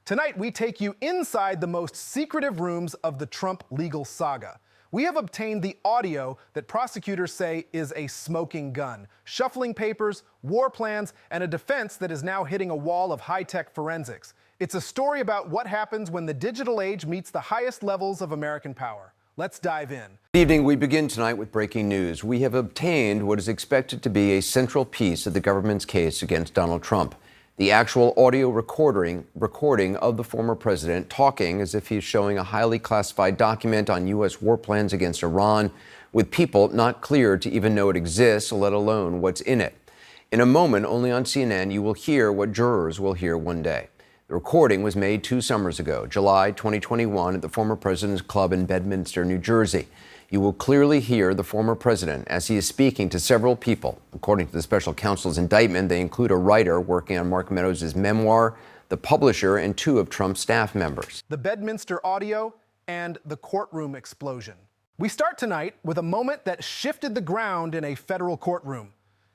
Tonight, we take you inside the most secretive rooms of the Trump legal saga. We have obtained the audio that prosecutors say is a smoking gun, shuffling papers, war plans, and a defense that is now hitting a wall of high-tech forensics. It's a story about what happens when the digital age meets the highest levels of American power. Let's dive in. Good evening. We begin tonight with breaking news. We have obtained what is expected to be a central piece of the government's case against Donald Trump. The actual audio recording of the former president talking as if he's showing a highly classified document on U.S. war plans against Iran with people not cleared to even know it exists, let alone what's in it. In a moment, only on CNN, you will hear what jurors will hear one day. The recording was made 2 summers ago, July 2021, at the former president's club in Bedminster, New Jersey. You will clearly hear the former president as he is speaking to several people. According to the special counsel's indictment, they include a writer working on Mark Meadows' memoir, the publisher, and 2 of Trump's staff members. The Bedminster audio and the courtroom explosion. We start tonight with a moment that shifted the ground in a federal courtroom.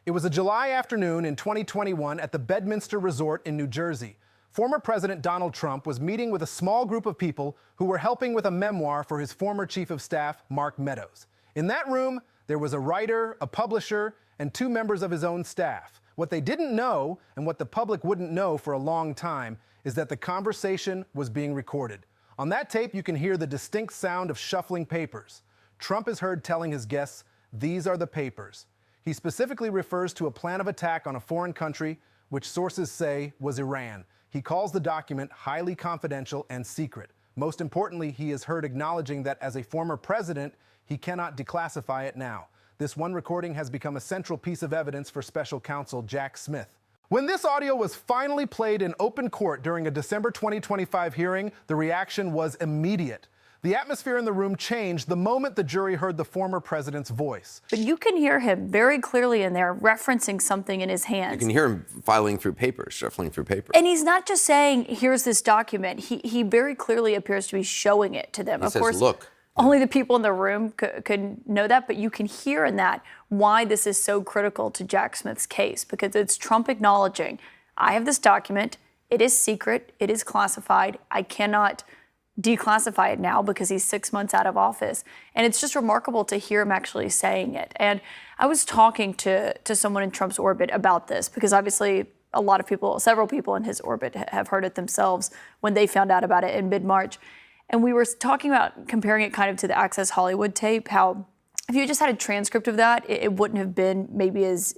It was a July afternoon in 2021 at the Bedminster Resort in New Jersey. Former President Donald Trump was meeting with a small group of people who were helping with a memoir for his former chief of staff, Mark Meadows. In that room, there was a writer, a publisher, and 2 members of his own staff. What they didn't know, and what the public wouldn't know for a long time, is that the conversation was being recorded. On that tape, you can hear the distinct sound of shuffling papers. Trump is heard telling his guests, "These are the papers." He specifically refers to a plan of attack on a foreign country, which sources say was Iran. He calls the document highly confidential and secret. Most importantly, he is heard acknowledging that as a former president, he cannot declassify it now. This one recording has become a central piece of evidence for special counsel Jack Smith. When this audio was finally played in open court during a December 2025 hearing, the reaction was immediate. The atmosphere in the room changed the moment the jury heard the former president's voice. But you can hear him very clearly in there referencing something in his hands. You can hear him filing through papers, shuffling through papers. And he's not just saying, here's this document. He very clearly appears to be showing it to them. He says, look. Only the people in the room could know that, but you can hear in that why this is so critical to Jack Smith's case, because it's Trump acknowledging, I have this document, it is secret, it is classified, I cannot declassify it now because he's 6 months out of office. And it's just remarkable to hear him actually saying it. And I was talking to someone in Trump's orbit about this because obviously a lot of people, several people in his orbit have heard it themselves when they found out about it in mid-March. And we were talking about comparing it kind of to the Access Hollywood tape, how if you just had a transcript of that, it wouldn't have been maybe as,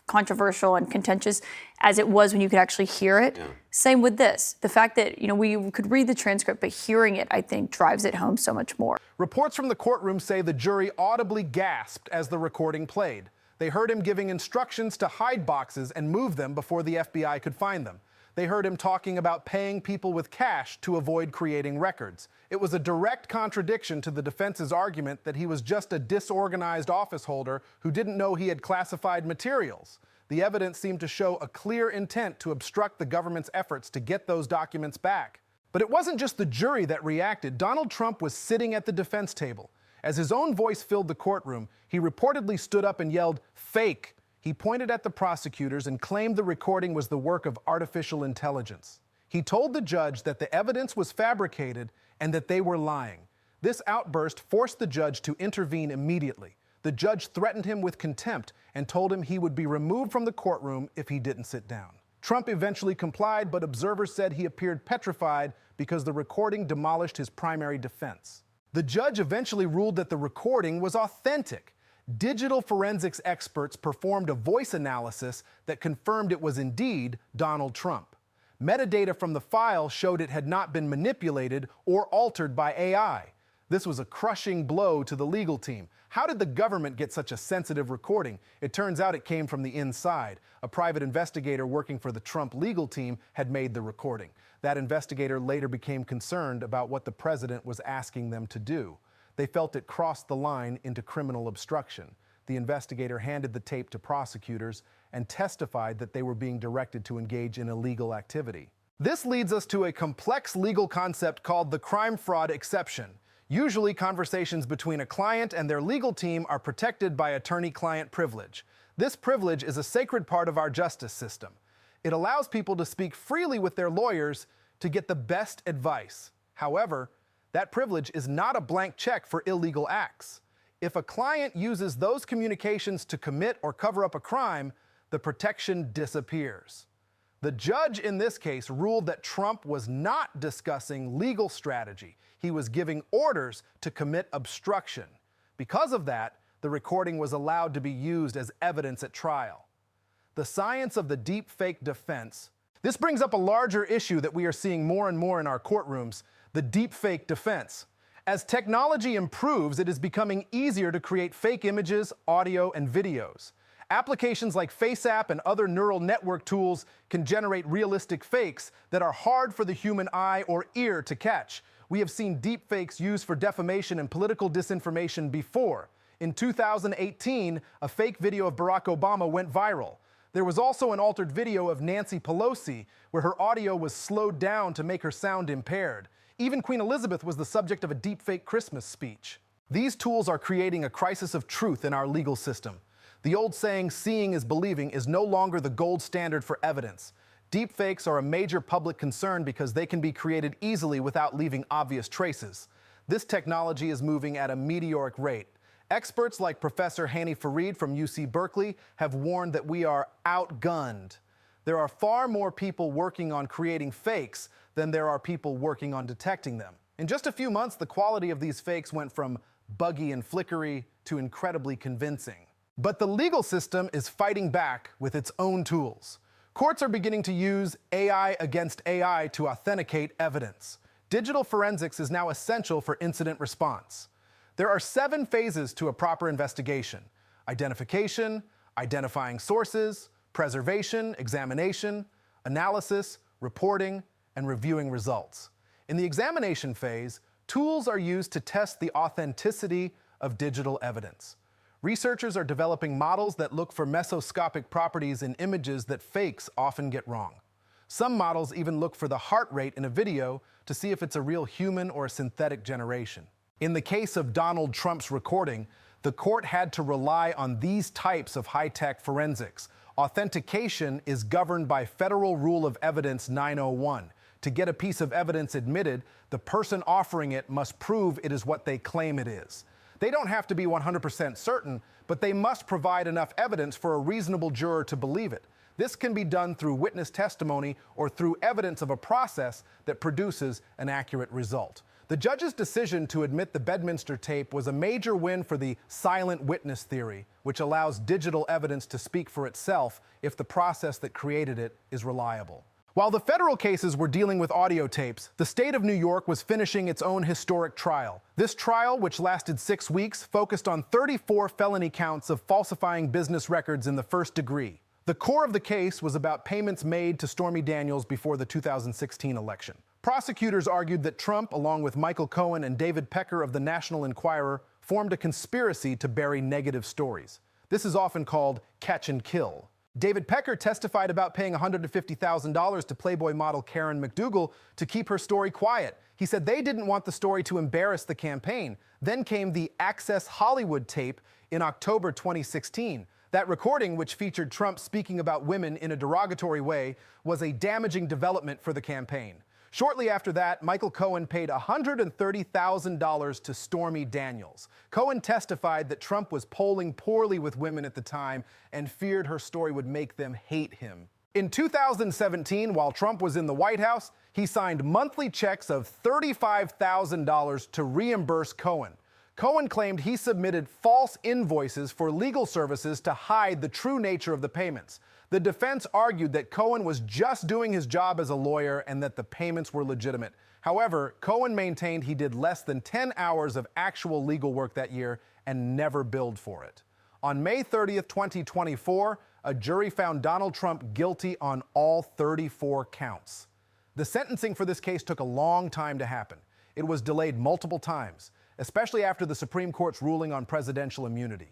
controversial and contentious as it was when you could actually hear it. Yeah. Same with this. The fact that, we could read the transcript, but hearing it, I think, drives it home so much more. Reports from the courtroom say the jury audibly gasped as the recording played. They heard him giving instructions to hide boxes and move them before the FBI could find them. They heard him talking about paying people with cash to avoid creating records. It was a direct contradiction to the defense's argument that he was just a disorganized office holder who didn't know he had classified materials. The evidence seemed to show a clear intent to obstruct the government's efforts to get those documents back. But it wasn't just the jury that reacted. Donald Trump was sitting at the defense table. As his own voice filled the courtroom, he reportedly stood up and yelled, "Fake." He pointed at the prosecutors and claimed the recording was the work of artificial intelligence. He told the judge that the evidence was fabricated and that they were lying. This outburst forced the judge to intervene immediately. The judge threatened him with contempt and told him he would be removed from the courtroom if he didn't sit down. Trump eventually complied, but observers said he appeared petrified because the recording demolished his primary defense. The judge eventually ruled that the recording was authentic. Digital forensics experts performed a voice analysis that confirmed it was indeed Donald Trump. Metadata from the file showed it had not been manipulated or altered by AI. This was a crushing blow to the legal team. How did the government get such a sensitive recording? It turns out it came from the inside. A private investigator working for the Trump legal team had made the recording. That investigator later became concerned about what the president was asking them to do. They felt it crossed the line into criminal obstruction. The investigator handed the tape to prosecutors and testified that they were being directed to engage in illegal activity. This leads us to a complex legal concept called the crime-fraud exception. Usually, conversations between a client and their legal team are protected by attorney-client privilege. This privilege is a sacred part of our justice system. It allows people to speak freely with their lawyers to get the best advice. However, that privilege is not a blank check for illegal acts. If a client uses those communications to commit or cover up a crime, the protection disappears. The judge in this case ruled that Trump was not discussing legal strategy. He was giving orders to commit obstruction. Because of that, the recording was allowed to be used as evidence at trial. The science of the deep fake defense. This brings up a larger issue that we are seeing more and more in our courtrooms, the deep fake defense. As technology improves, it is becoming easier to create fake images, audio, and videos. Applications like FaceApp and other neural network tools can generate realistic fakes that are hard for the human eye or ear to catch. We have seen deepfakes used for defamation and political disinformation before. In 2018, a fake video of Barack Obama went viral. There was also an altered video of Nancy Pelosi, where her audio was slowed down to make her sound impaired. Even Queen Elizabeth was the subject of a deepfake Christmas speech. These tools are creating a crisis of truth in our legal system. The old saying, seeing is believing, is no longer the gold standard for evidence. Deepfakes are a major public concern because they can be created easily without leaving obvious traces. This technology is moving at a meteoric rate. Experts like Professor Hani Farid from UC Berkeley have warned that we are outgunned. There are far more people working on creating fakes than there are people working on detecting them. In just a few months, the quality of these fakes went from buggy and flickery to incredibly convincing. But the legal system is fighting back with its own tools. Courts are beginning to use AI against AI to authenticate evidence. Digital forensics is now essential for incident response. There are 7 phases to a proper investigation: identification, identifying sources, preservation, examination, analysis, reporting, and reviewing results. In the examination phase, tools are used to test the authenticity of digital evidence. Researchers are developing models that look for mesoscopic properties in images that fakes often get wrong. Some models even look for the heart rate in a video to see if it's a real human or a synthetic generation. In the case of Donald Trump's recording, the court had to rely on these types of high-tech forensics. Authentication is governed by Federal Rule of Evidence 901. To get a piece of evidence admitted, the person offering it must prove it is what they claim it is. They don't have to be 100% certain, but they must provide enough evidence for a reasonable juror to believe it. This can be done through witness testimony or through evidence of a process that produces an accurate result. The judge's decision to admit the Bedminster tape was a major win for the silent witness theory, which allows digital evidence to speak for itself if the process that created it is reliable. While the federal cases were dealing with audio tapes, the state of New York was finishing its own historic trial. This trial, which lasted 6 weeks, focused on 34 felony counts of falsifying business records in the first degree. The core of the case was about payments made to Stormy Daniels before the 2016 election. Prosecutors argued that Trump, along with Michael Cohen and David Pecker of the National Enquirer, formed a conspiracy to bury negative stories. This is often called catch and kill. David Pecker testified about paying $150,000 to Playboy model Karen McDougal to keep her story quiet. He said they didn't want the story to embarrass the campaign. Then came the Access Hollywood tape in October 2016. That recording, which featured Trump speaking about women in a derogatory way, was a damaging development for the campaign. Shortly after that, Michael Cohen paid $130,000 to Stormy Daniels. Cohen testified that Trump was polling poorly with women at the time and feared her story would make them hate him. In 2017, while Trump was in the White House, he signed monthly checks of $35,000 to reimburse Cohen. Cohen claimed he submitted false invoices for legal services to hide the true nature of the payments. The defense argued that Cohen was just doing his job as a lawyer and that the payments were legitimate. However, Cohen maintained he did less than 10 hours of actual legal work that year and never billed for it. On May 30th, 2024, a jury found Donald Trump guilty on all 34 counts. The sentencing for this case took a long time to happen. It was delayed multiple times, especially after the Supreme Court's ruling on presidential immunity.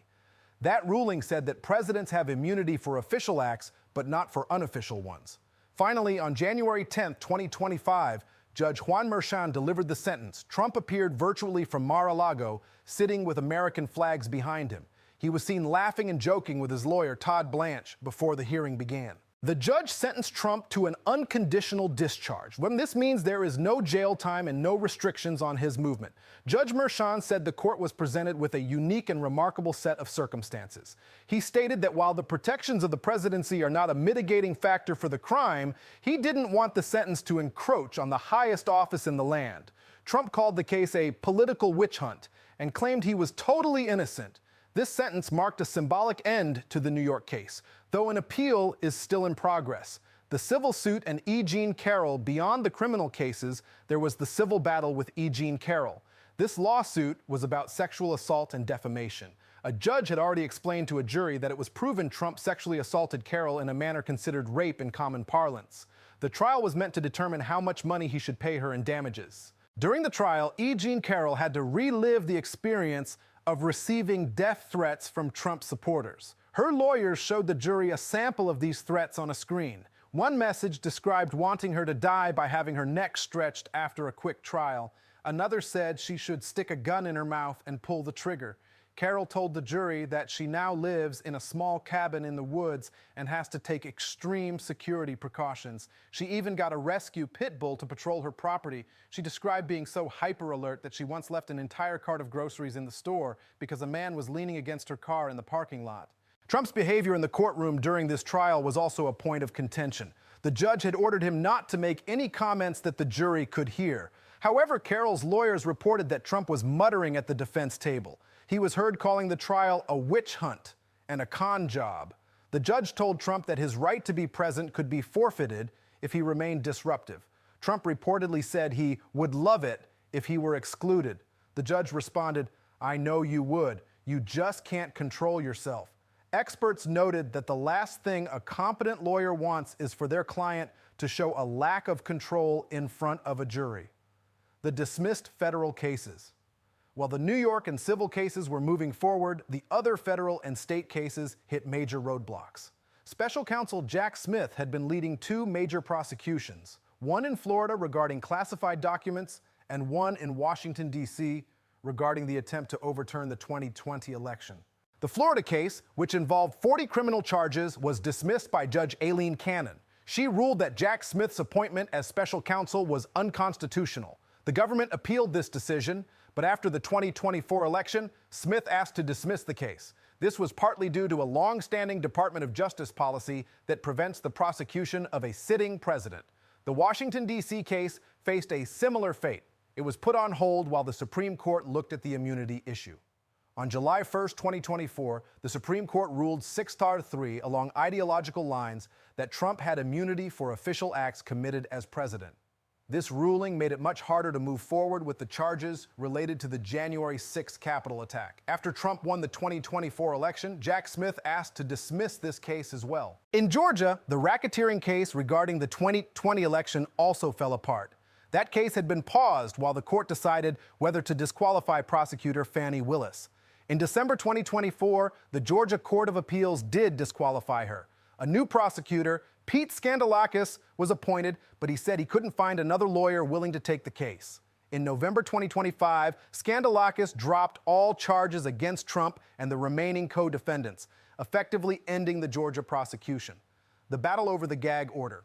That ruling said that presidents have immunity for official acts, but not for unofficial ones. Finally, on January 10, 2025, Judge Juan Merchan delivered the sentence. Trump appeared virtually from Mar-a-Lago, sitting with American flags behind him. He was seen laughing and joking with his lawyer, Todd Blanche, before the hearing began. The judge sentenced Trump to an unconditional discharge. When this means there is no jail time and no restrictions on his movement. Judge Merchan said the court was presented with a unique and remarkable set of circumstances. He stated that while the protections of the presidency are not a mitigating factor for the crime, he didn't want the sentence to encroach on the highest office in the land. Trump called the case a political witch hunt and claimed he was totally innocent. This sentence marked a symbolic end to the New York case, though an appeal is still in progress. The civil suit and E. Jean Carroll, beyond the criminal cases, there was the civil battle with E. Jean Carroll. This lawsuit was about sexual assault and defamation. A judge had already explained to a jury that it was proven Trump sexually assaulted Carroll in a manner considered rape in common parlance. The trial was meant to determine how much money he should pay her in damages. During the trial, E. Jean Carroll had to relive the experience of receiving death threats from Trump supporters. Her lawyers showed the jury a sample of these threats on a screen. One message described wanting her to die by having her neck stretched after a quick trial. Another said she should stick a gun in her mouth and pull the trigger. Carroll told the jury that she now lives in a small cabin in the woods and has to take extreme security precautions. She even got a rescue pit bull to patrol her property. She described being so hyper alert that she once left an entire cart of groceries in the store because a man was leaning against her car in the parking lot. Trump's behavior in the courtroom during this trial was also a point of contention. The judge had ordered him not to make any comments that the jury could hear. However, Carroll's lawyers reported that Trump was muttering at the defense table. He was heard calling the trial a witch hunt and a con job. The judge told Trump that his right to be present could be forfeited if he remained disruptive. Trump reportedly said he would love it if he were excluded. The judge responded, "I know you would. You just can't control yourself." Experts noted that the last thing a competent lawyer wants is for their client to show a lack of control in front of a jury. The dismissed federal cases. While the New York and civil cases were moving forward, the other federal and state cases hit major roadblocks. Special counsel Jack Smith had been leading two major prosecutions, one in Florida regarding classified documents and one in Washington, D.C. regarding the attempt to overturn the 2020 election. The Florida case, which involved 40 criminal charges, was dismissed by Judge Aileen Cannon. She ruled that Jack Smith's appointment as special counsel was unconstitutional. The government appealed this decision, but after the 2024 election, Smith asked to dismiss the case. This was partly due to a long-standing Department of Justice policy that prevents the prosecution of a sitting president. The Washington, D.C. case faced a similar fate. It was put on hold while the Supreme Court looked at the immunity issue. On July 1st, 2024, the Supreme Court ruled 6-3 along ideological lines that Trump had immunity for official acts committed as president. This ruling made it much harder to move forward with the charges related to the January 6th Capitol attack. After Trump won the 2024 election, Jack Smith asked to dismiss this case as well. In Georgia, the racketeering case regarding the 2020 election also fell apart. That case had been paused while the court decided whether to disqualify prosecutor Fani Willis. In December 2024, the Georgia Court of Appeals did disqualify her. A new prosecutor, Pete Skandalakis, was appointed, but he said he couldn't find another lawyer willing to take the case. In November 2025, Skandalakis dropped all charges against Trump and the remaining co-defendants, effectively ending the Georgia prosecution. The battle over the gag order.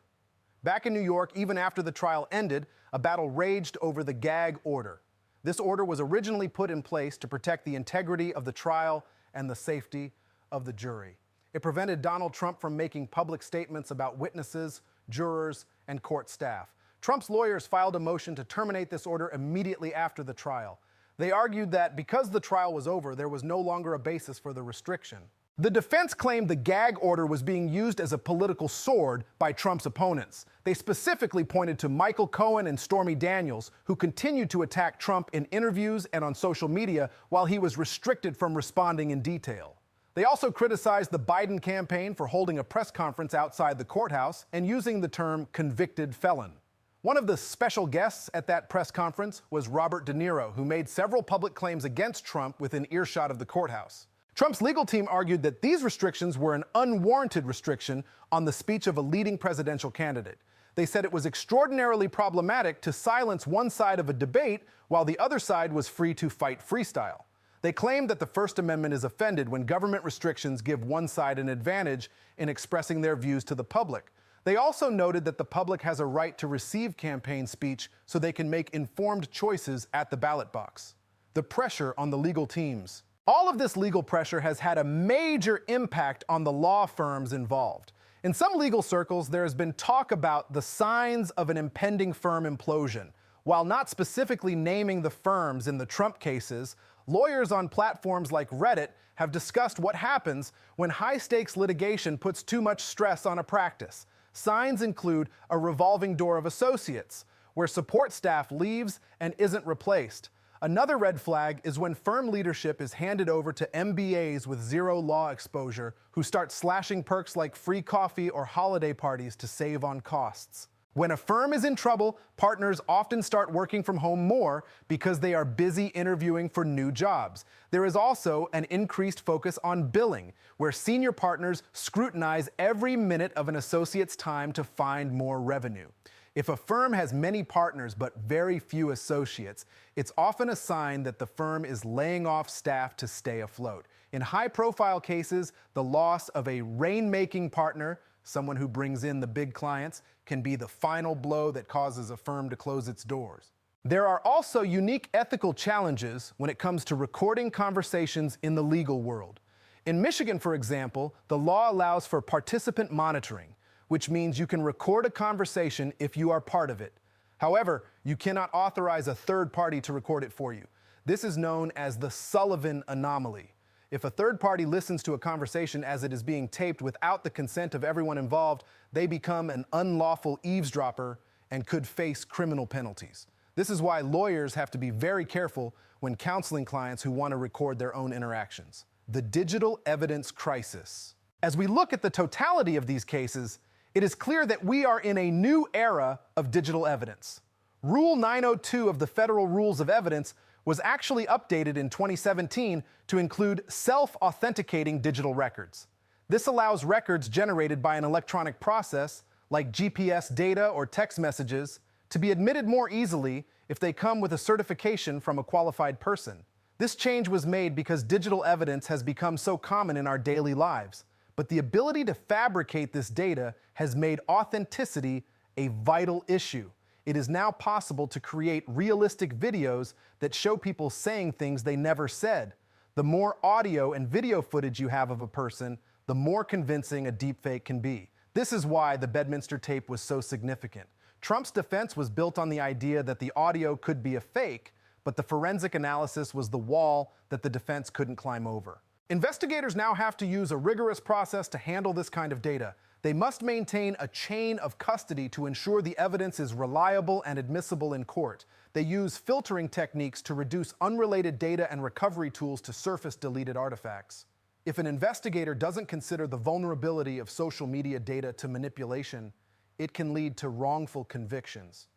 Back in New York, even after the trial ended, a battle raged over the gag order. This order was originally put in place to protect the integrity of the trial and the safety of the jury. It prevented Donald Trump from making public statements about witnesses, jurors, and court staff. Trump's lawyers filed a motion to terminate this order immediately after the trial. They argued that because the trial was over, there was no longer a basis for the restriction. The defense claimed the gag order was being used as a political sword by Trump's opponents. They specifically pointed to Michael Cohen and Stormy Daniels, who continued to attack Trump in interviews and on social media while he was restricted from responding in detail. They also criticized the Biden campaign for holding a press conference outside the courthouse and using the term convicted felon. One of the special guests at that press conference was Robert De Niro, who made several public claims against Trump within earshot of the courthouse. Trump's legal team argued that these restrictions were an unwarranted restriction on the speech of a leading presidential candidate. They said it was extraordinarily problematic to silence one side of a debate while the other side was free to fight freestyle. They claim that the First Amendment is offended when government restrictions give one side an advantage in expressing their views to the public. They also noted that the public has a right to receive campaign speech so they can make informed choices at the ballot box. The pressure on the legal teams. All of this legal pressure has had a major impact on the law firms involved. In some legal circles, there has been talk about the signs of an impending firm implosion. While not specifically naming the firms in the Trump cases, lawyers on platforms like Reddit have discussed what happens when high-stakes litigation puts too much stress on a practice. Signs include a revolving door of associates, where support staff leaves and isn't replaced. Another red flag is when firm leadership is handed over to MBAs with zero law exposure who start slashing perks like free coffee or holiday parties to save on costs. When a firm is in trouble, partners often start working from home more because they are busy interviewing for new jobs. There is also an increased focus on billing, where senior partners scrutinize every minute of an associate's time to find more revenue. If a firm has many partners but very few associates, it's often a sign that the firm is laying off staff to stay afloat. In high-profile cases, the loss of a rainmaking partner, someone who brings in the big clients, can be the final blow that causes a firm to close its doors. There are also unique ethical challenges when it comes to recording conversations in the legal world. In Michigan, for example, the law allows for participant monitoring, which means you can record a conversation if you are part of it. However, you cannot authorize a third party to record it for you. This is known as the Sullivan anomaly. If a third party listens to a conversation as it is being taped without the consent of everyone involved, they become an unlawful eavesdropper and could face criminal penalties. This is why lawyers have to be very careful when counseling clients who want to record their own interactions. The digital evidence crisis. As we look at the totality of these cases, it is clear that we are in a new era of digital evidence. Rule 902 of the Federal Rules of Evidence was actually updated in 2017 to include self-authenticating digital records. This allows records generated by an electronic process, like GPS data or text messages, to be admitted more easily if they come with a certification from a qualified person. This change was made because digital evidence has become so common in our daily lives. But the ability to fabricate this data has made authenticity a vital issue. It is now possible to create realistic videos that show people saying things they never said. The more audio and video footage you have of a person, the more convincing a deepfake can be. This is why the Bedminster tape was so significant. Trump's defense was built on the idea that the audio could be a fake, but the forensic analysis was the wall that the defense couldn't climb over. Investigators now have to use a rigorous process to handle this kind of data. They must maintain a chain of custody to ensure the evidence is reliable and admissible in court. They use filtering techniques to reduce unrelated data and recovery tools to surface deleted artifacts. If an investigator doesn't consider the vulnerability of social media data to manipulation, it can lead to wrongful convictions.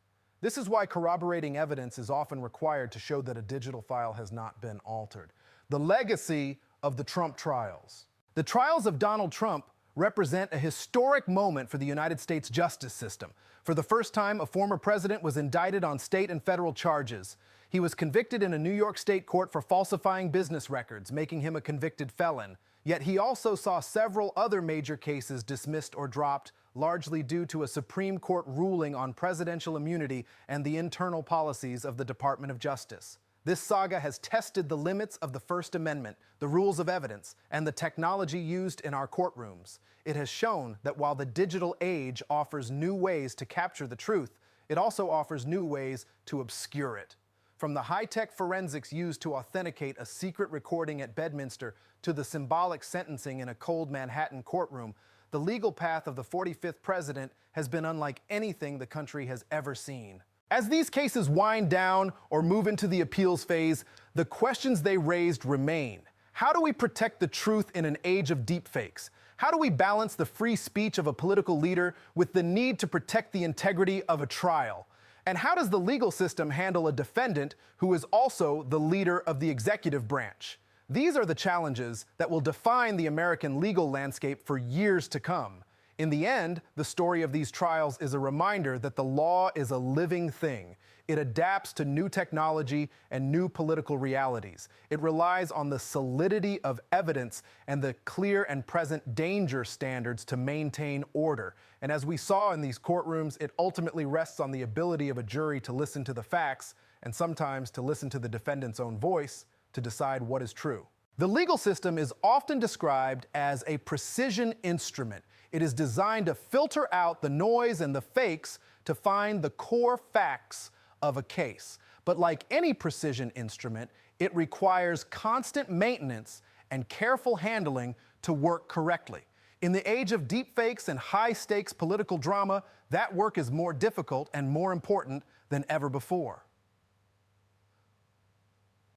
This is why corroborating evidence is often required to show that a digital file has not been altered. The legacy of the Trump trials. The trials of Donald Trump represent a historic moment for the United States justice system. For the first time, a former president was indicted on state and federal charges. He was convicted in a New York state court for falsifying business records, making him a convicted felon. Yet he also saw several other major cases dismissed or dropped, largely due to a Supreme Court ruling on presidential immunity and the internal policies of the Department of Justice. This saga has tested the limits of the First Amendment, the rules of evidence, and the technology used in our courtrooms. It has shown that while the digital age offers new ways to capture the truth, it also offers new ways to obscure it. From the high-tech forensics used to authenticate a secret recording at Bedminster to the symbolic sentencing in a cold Manhattan courtroom, the legal path of the 45th president has been unlike anything the country has ever seen. As these cases wind down or move into the appeals phase, the questions they raised remain. How do we protect the truth in an age of deepfakes? How do we balance the free speech of a political leader with the need to protect the integrity of a trial? And how does the legal system handle a defendant who is also the leader of the executive branch? These are the challenges that will define the American legal landscape for years to come. In the end, the story of these trials is a reminder that the law is a living thing. It adapts to new technology and new political realities. It relies on the solidity of evidence and the clear and present danger standards to maintain order. And as we saw in these courtrooms, it ultimately rests on the ability of a jury to listen to the facts and sometimes to listen to the defendant's own voice to decide what is true. The legal system is often described as a precision instrument. It is designed to filter out the noise and the fakes to find the core facts of a case. But like any precision instrument, it requires constant maintenance and careful handling to work correctly. In the age of deepfakes and high-stakes political drama, that work is more difficult and more important than ever before.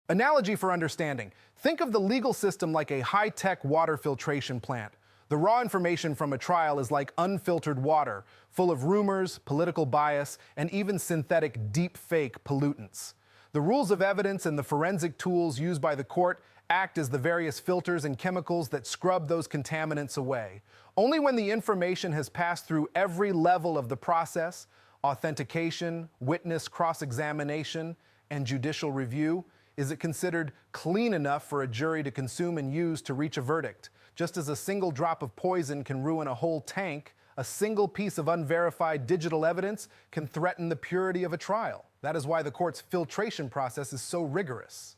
Analogy for understanding. Think of the legal system like a high-tech water filtration plant. The raw information from a trial is like unfiltered water, full of rumors, political bias, and even synthetic deep-fake pollutants. The rules of evidence and the forensic tools used by the court act as the various filters and chemicals that scrub those contaminants away. Only when the information has passed through every level of the process, authentication, witness cross-examination, and judicial review, is it considered clean enough for a jury to consume and use to reach a verdict. Just as a single drop of poison can ruin a whole tank, a single piece of unverified digital evidence can threaten the purity of a trial. That is why the court's filtration process is so rigorous.